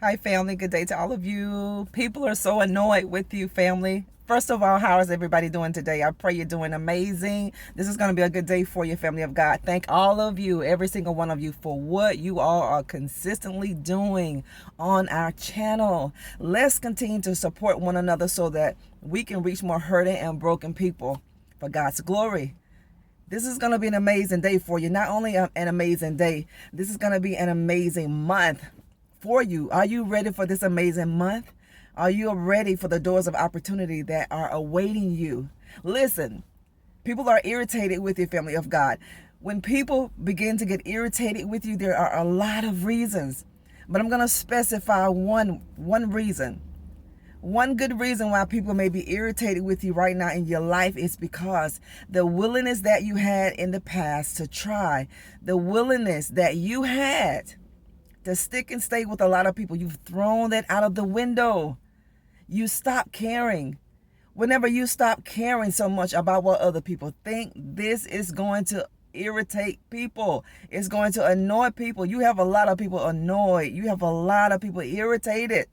Hi, family. Good day to all of you. People are so annoyed with you, family. First of all, how is everybody doing today? I pray you're doing amazing. This is going to be a good day for you, family of God. Thank all of you, every single one of you, for what you all are consistently doing on our channel. Let's continue to support one another so that we can reach more hurting and broken people for God's glory. This is going to be an amazing day for you. Not only an amazing day, this is going to be an amazing month for you. Are you ready for this amazing month? Are you ready for the doors of opportunity that are awaiting you? Listen, people are irritated with you, family of God. When people begin to get irritated with you, there are a lot of reasons. But I'm going to specify one reason. One good reason why people may be irritated with you right now in your life is because the willingness that you had in the past to try, the willingness that you had to stick and stay with a lot of people, you've thrown that out of the window. You stop caring. Whenever you stop caring so much about what other people think, this is going to irritate people. It's going to annoy people. You have a lot of people annoyed. You have a lot of people irritated.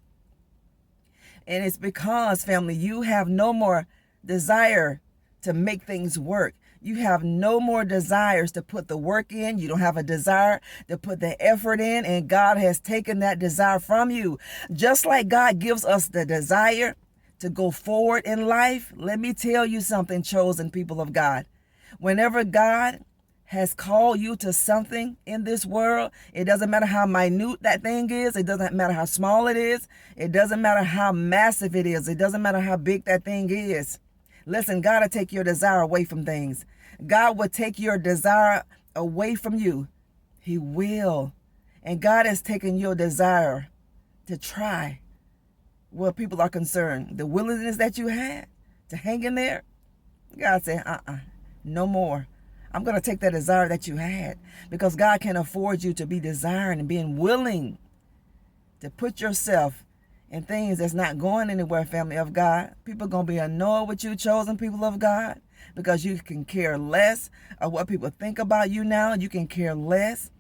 And it's because, family, you have no more desire to make things work. You have no more desires to put the work in. You don't have a desire to put the effort in, and God has taken that desire from you. Just like God gives us the desire to go forward in life, let me tell you something, chosen people of God. Whenever God has called you to something in this world, it doesn't matter how minute that thing is. It doesn't matter how small it is. It doesn't matter how massive it is. It doesn't matter how big that thing is. Listen, God will take your desire away from things. God will take your desire away from you. He will. And God has taken your desire to try where people are concerned. The willingness that you had to hang in there, God said, no more. I'm going to take that desire that you had, because God can't afford you to be desiring and being willing to put yourself in things that's not going anywhere, family of God. People are going to be annoyed with you, chosen people of God, because you can care less of what people think about you now. You can care less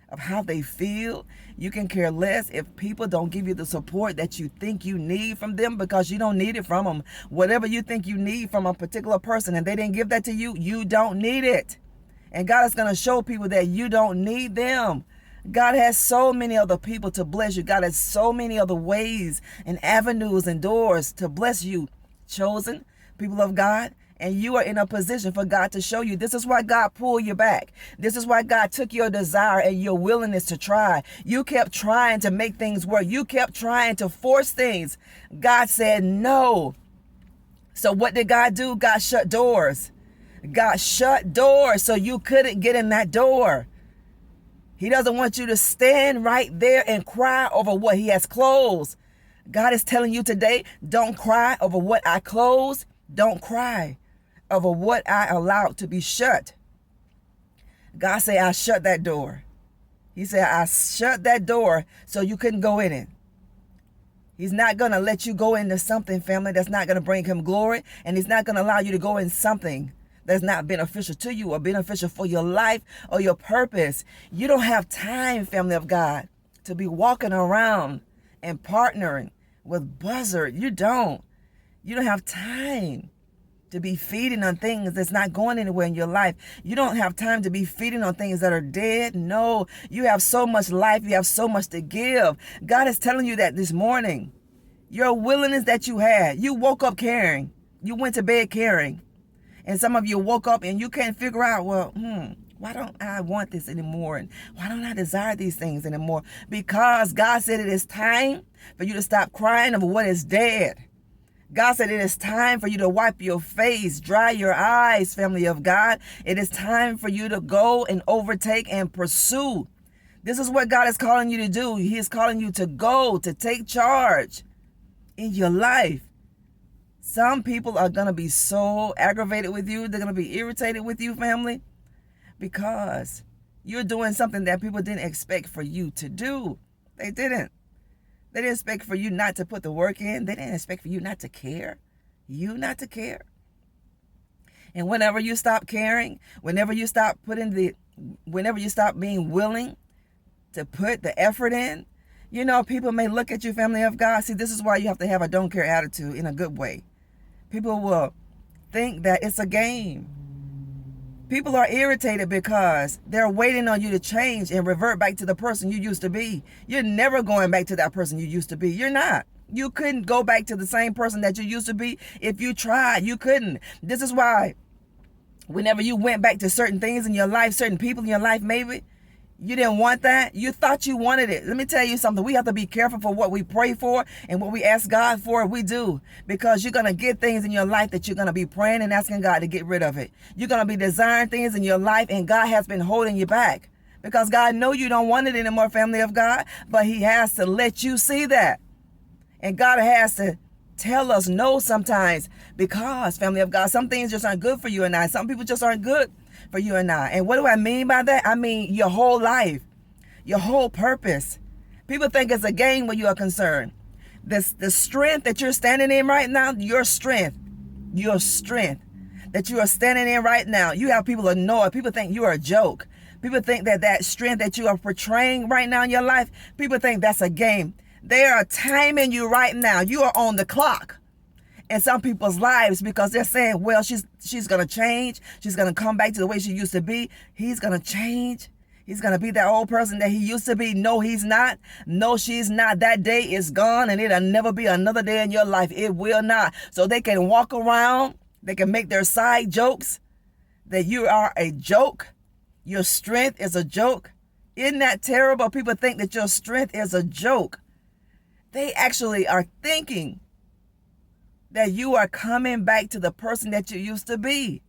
of how they feel. You can care less if people don't give you the support that you think you need from them, because you don't need it from them. Whatever you think you need from a particular person and they didn't give that to you, you don't need it. And God is going to show people that you don't need them. God has so many other people to bless you. God has so many other ways and avenues and doors to bless you, chosen people of God. And you are in a position for God to show you. This is why God pulled you back. This is why God took your desire and your willingness to try. You kept trying to make things work. You kept trying to force things. God said no. So what did God do? God shut doors. God shut doors so you couldn't get in that door. He doesn't want you to stand right there and cry over what he has closed. God is telling you today, don't cry over what I closed. Don't cry over what I allowed to be shut. God said, I shut that door. He said, I shut that door so you couldn't go in it. He's not going to let you go into something, family, that's not going to bring him glory. And he's not going to allow you to go in something that's not beneficial to you or beneficial for your life or your purpose. You don't have time, family of God, to be walking around and partnering with buzzard. You don't have time to be feeding on things that's not going anywhere in your life. You don't have time to be feeding on things that are dead. No, you have so much life. You have so much to give. God is telling you that this morning. Your willingness that you had, you woke up caring. You went to bed caring. And some of you woke up and you can't figure out, well, why don't I want this anymore? And why don't I desire these things anymore? Because God said it is time for you to stop crying over what is dead. God said it is time for you to wipe your face, dry your eyes, family of God. It is time for you to go and overtake and pursue. This is what God is calling you to do. He is calling you to go, to take charge in your life. Some people are going to be so aggravated with you. They're going to be irritated with you, family, because you're doing something that people didn't expect for you to do. They didn't. They didn't expect for you not to put the work in. They didn't expect for you not to care. You not to care. And whenever you stop caring, whenever you stop being willing to put the effort in, You know, people may look at you, family of God. See, this is why you have to have a don't care attitude in a good way. People will think that it's a game. People are irritated because they're waiting on you to change and revert back to the person you used to be. You're never going back to that person you used to be. You're not. You couldn't go back to the same person that you used to be if you tried. You couldn't. This is why whenever you went back to certain things in your life, certain people in your life, maybe you didn't want that. You thought you wanted it. Let me tell you something. We have to be careful for what we pray for and what we ask God for. We do. Because you're going to get things in your life that you're going to be praying and asking God to get rid of it. You're going to be desiring things in your life and God has been holding you back. Because God knows you don't want it anymore, family of God. But he has to let you see that. And God has to tell us no sometimes. Because, family of God, some things just aren't good for you and I. Some people just aren't good for you and I. And what do I mean by that? I mean your whole life, your whole purpose. People think it's a game when you are concerned. The strength that you're standing in right now, your strength that you are standing in right now, you have people annoyed. People think you are a joke. People think that strength that you are portraying right now in your life, people think that's a game. They are timing you right now. You are on the clock in some people's lives because they're saying, well, she's going to change. She's going to come back to the way she used to be. He's going to change. He's going to be that old person that he used to be. No, he's not. No, she's not. That day is gone and it'll never be another day in your life. It will not. So they can walk around. They can make their side jokes that you are a joke. Your strength is a joke. Isn't that terrible? People think that your strength is a joke. They actually are thinking that you are coming back to the person that you used to be.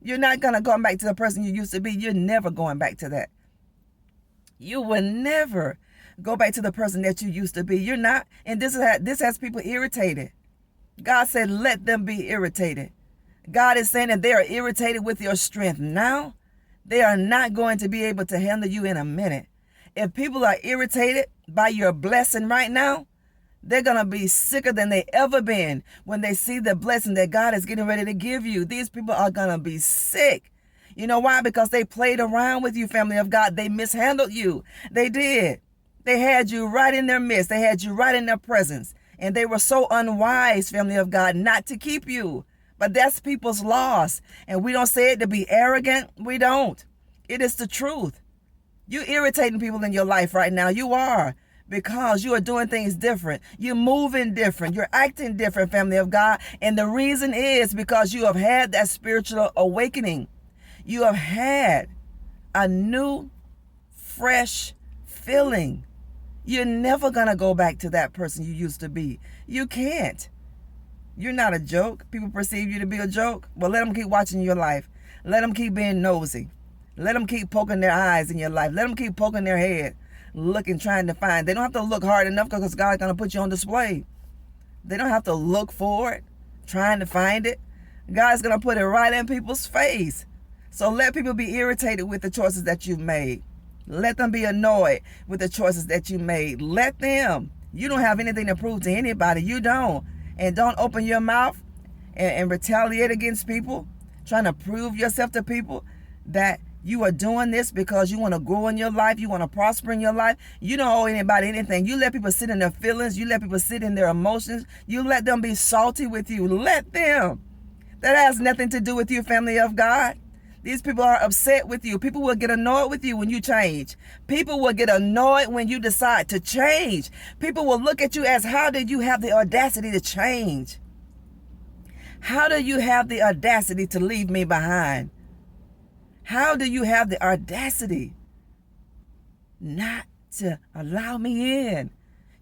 You're not going to go back to the person you used to be. You're never going back to that. You will never go back to the person that you used to be. You're not. And this has people irritated. God said, let them be irritated. God is saying that they are irritated with your strength. Now, they are not going to be able to handle you in a minute. If people are irritated by your blessing right now, they're going to be sicker than they ever been when they see the blessing that God is getting ready to give you. These people are going to be sick. You know why? Because they played around with you, family of God. They mishandled you. They did. They had you right in their midst. They had you right in their presence. And they were so unwise, family of God, not to keep you. But that's people's loss. And we don't say it to be arrogant. We don't. It is the truth. You're irritating people in your life right now. You are. Because you are doing things different. You're moving different. You're acting different, family of God. And the reason is because you have had that spiritual awakening. You have had a new, fresh feeling. You're never going to go back to that person you used to be. You can't. You're not a joke. People perceive you to be a joke. Well, let them keep watching your life. Let them keep being nosy. Let them keep poking their eyes in your life. Let them keep poking their head. Looking, trying to find. They don't have to look hard enough because God's going to put you on display. They don't have to look for it, trying to find it. God's going to put it right in people's face. So let people be irritated with the choices that you've made. Let them be annoyed with the choices that you made. Let them. You don't have anything to prove to anybody. You don't. And don't open your mouth and retaliate against people, trying to prove yourself to people that you are doing this because you want to grow in your life. You want to prosper in your life. You don't owe anybody anything. You let people sit in their feelings. You let people sit in their emotions. You let them be salty with you. Let them. That has nothing to do with you, family of God. These people are upset with you. People will get annoyed with you when you change. People will get annoyed when you decide to change. People will look at you as, how did you have the audacity to change? How do you have the audacity to leave me behind? How do you have the audacity not to allow me in?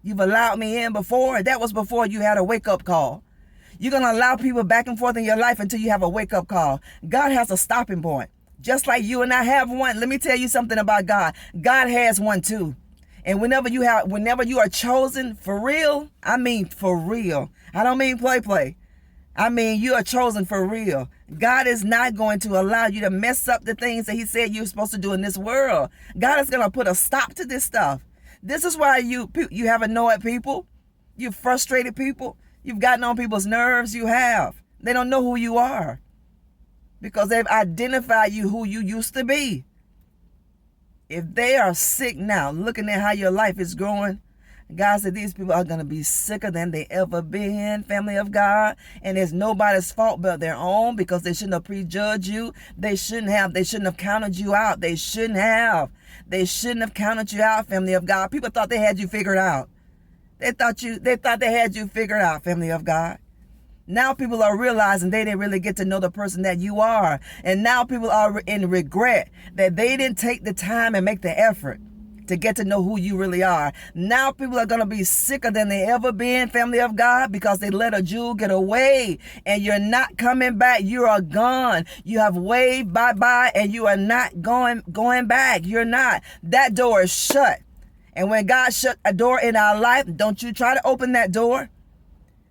You've allowed me in before. That was before you had a wake-up call. You're going to allow people back and forth in your life until you have a wake-up call. God has a stopping point. Just like you and I have one. Let me tell you something about God. God has one too. And whenever you are chosen for real, I mean for real. I don't mean play. I mean, you are chosen for real. God is not going to allow you to mess up the things that he said you're supposed to do in this world. God is going to put a stop to this stuff. This is why you have annoyed people. You've frustrated people. You've gotten on people's nerves. You have. They don't know who you are because they've identified you who you used to be. If they are sick now, looking at how your life is growing, God said these people are going to be sicker than they ever been, family of God. And it's nobody's fault but their own, because they shouldn't have prejudged you. They shouldn't have counted you out. They shouldn't have counted you out, family of God. People thought they had you figured out. They thought they had you figured out, family of God. Now people are realizing they didn't really get to know the person that you are. And now people are in regret that they didn't take the time and make the effort to get to know who you really are. Now people are going to be sicker than they ever been, family of God, because they let a Jew get away, and you're not coming back. You are gone. You have waved bye-bye, and you are not going back. You're not. That door is shut. And when God shut a door in our life, don't you try to open that door.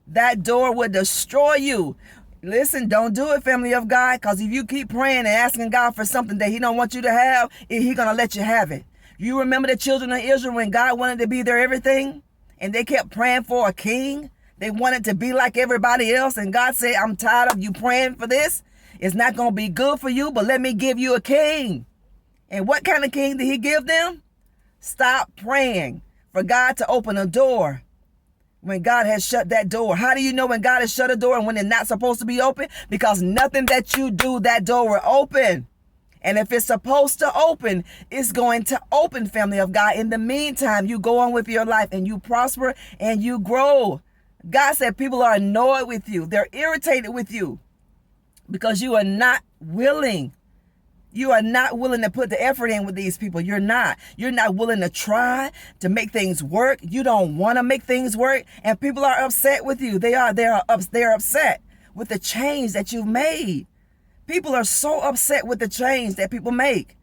That door will destroy you. Listen, don't do it, family of God, because if you keep praying and asking God for something that he don't want you to have, he's going to let you have it. You remember the children of Israel when God wanted to be their everything, and they kept praying for a king? They wanted to be like everybody else, and God said, I'm tired of you praying for this. It's not going to be good for you, but let me give you a king. And what kind of king did he give them? Stop praying for God to open a door when God has shut that door. How do you know when God has shut a door and when it's not supposed to be open? Because nothing that you do, that door will open. And if it's supposed to open, it's going to open, family of God. In the meantime, you go on with your life and you prosper and you grow. God said people are annoyed with you. They're irritated with you because you are not willing. You are not willing to put the effort in with these people. You're not. You're not willing to try to make things work. You don't want to make things work. And people are upset with you. They're upset with the change that you've made. People are so upset with the change that people make.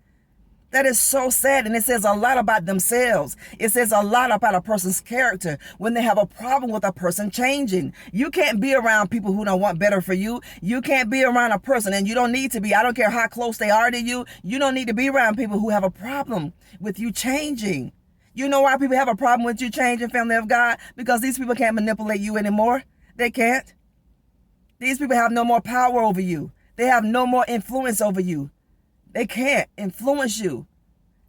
That is so sad, and it says a lot about themselves. It says a lot about a person's character when they have a problem with a person changing. You can't be around people who don't want better for you. You can't be around a person, and you don't need to be. I don't care how close they are to you. You don't need to be around people who have a problem with you changing. You know why people have a problem with you changing, family of God? Because these people can't manipulate you anymore. They can't. These people have no more power over you. They have no more influence over you. They can't influence you.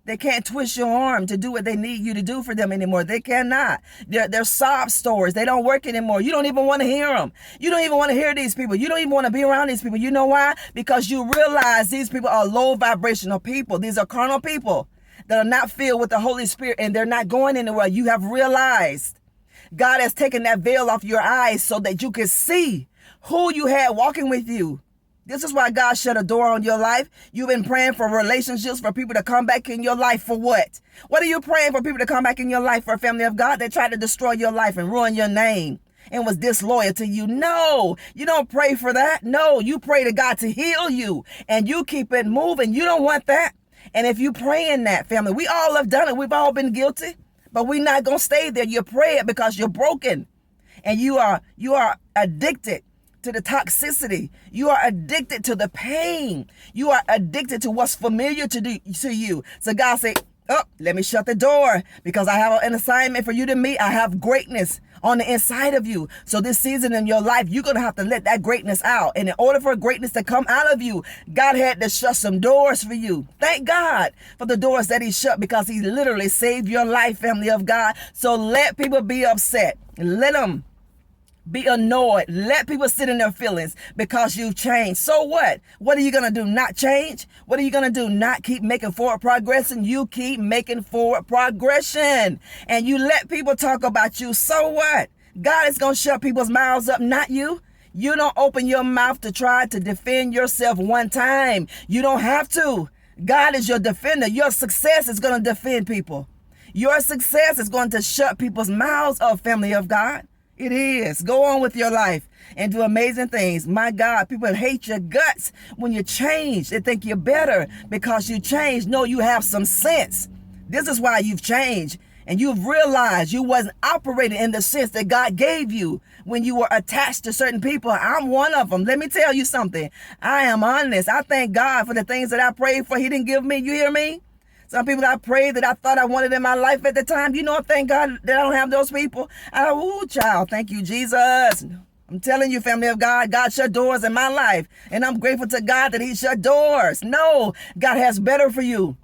They can't twist your arm to do what they need you to do for them anymore. They cannot. They're sob stories. They don't work anymore. You don't even want to hear them. You don't even want to hear these people. You don't even want to be around these people. You know why? Because you realize these people are low vibrational people. These are carnal people that are not filled with the Holy Spirit, and they're not going anywhere. You have realized God has taken that veil off your eyes so that you can see who you had walking with you. This is why God shut a door on your life. You've been praying for relationships, for people to come back in your life. For what? What are you praying for people to come back in your life for, a family of God? They tried to destroy your life and ruin your name and was disloyal to you. No, you don't pray for that. No, you pray to God to heal you and you keep it moving. You don't want that. And if you pray in that, family, we all have done it. We've all been guilty, but we're not going to stay there. You pray it because you're broken and you are addicted to the toxicity. You are addicted to the pain. You are addicted to what's familiar to you. So God said, oh, let me shut the door because I have an assignment for you to meet. I have greatness on the inside of you. So this season in your life, you're going to have to let that greatness out. And in order for greatness to come out of you, God had to shut some doors for you. Thank God for the doors that he shut because he literally saved your life, family of God. So let people be upset. Let them be annoyed. Let people sit in their feelings because you've changed. So what? What are you going to do? Not change? What are you going to do? Not keep making forward progression? You keep making forward progression. And you let people talk about you. So what? God is going to shut people's mouths up, not you. You don't open your mouth to try to defend yourself one time. You don't have to. God is your defender. Your success is going to defend people. Your success is going to shut people's mouths up, family of God. It is. Go on with your life and do amazing things. My God, people hate your guts when you change. They think you're better because you changed. No, you have some sense. This is why you've changed. And you've realized you wasn't operating in the sense that God gave you when you were attached to certain people. I'm one of them. Let me tell you something. I am honest. I thank God for the things that I prayed for. He didn't give me. You hear me? Some people that I prayed that I thought I wanted in my life at the time. You know, thank God that I don't have those people. Child, thank you, Jesus. I'm telling you, family of God, God shut doors in my life. And I'm grateful to God that he shut doors. No, God has better for you.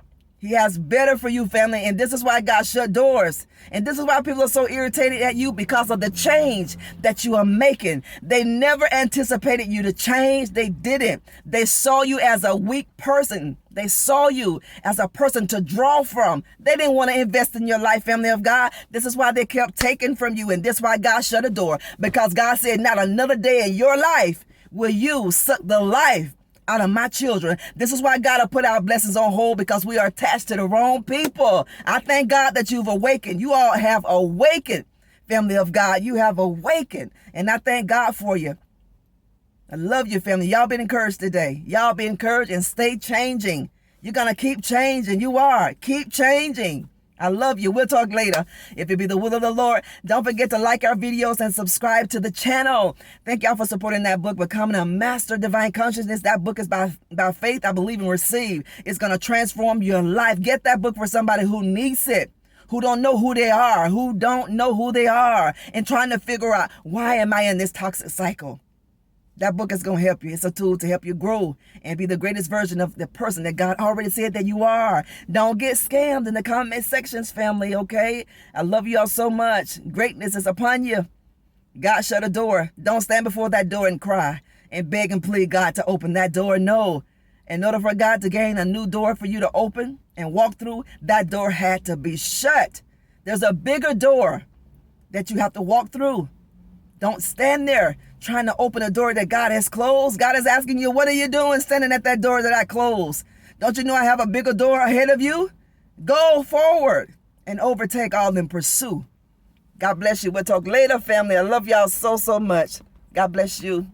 He has better for you, family. And this is why God shut doors. And this is why people are so irritated at you, because of the change that you are making. They never anticipated you to change. They didn't. They saw you as a weak person. They saw you as a person to draw from. They didn't want to invest in your life, family of God. This is why they kept taking from you. And this is why God shut a door. Because God said, not another day in your life will you suck the life out of my children. This is why God will put our blessings on hold, because we are attached to the wrong people. I thank God that you've awakened. You all have awakened, family of God. You have awakened. And I thank God for you. I love you, family. Y'all been encouraged today. Y'all be encouraged and stay changing. You're going to keep changing. You are. Keep changing. I love you. We'll talk later. If it be the will of the Lord, don't forget to like our videos and subscribe to the channel. Thank y'all for supporting that book, Becoming a Master Divine Consciousness. That book is by faith, I believe, and receive. It's going to transform your life. Get that book for somebody who needs it, who don't know who they are, and trying to figure out, why am I in this toxic cycle? That book is going to help you. It's a tool to help you grow and be the greatest version of the person that God already said that you are. Don't get scammed in the comment sections, family, okay? I love you all so much. Greatness is upon you. God shut a door. Don't stand before that door and cry and beg and plead God to open that door. No. In order for God to gain a new door for you to open and walk through, that door had to be shut. There's a bigger door that you have to walk through. Don't stand there trying to open a door that God has closed. God is asking you, what are you doing standing at that door that I closed? Don't you know I have a bigger door ahead of you? Go forward and overtake all and pursue. God bless you. We'll talk later, family. I love y'all so, so much. God bless you.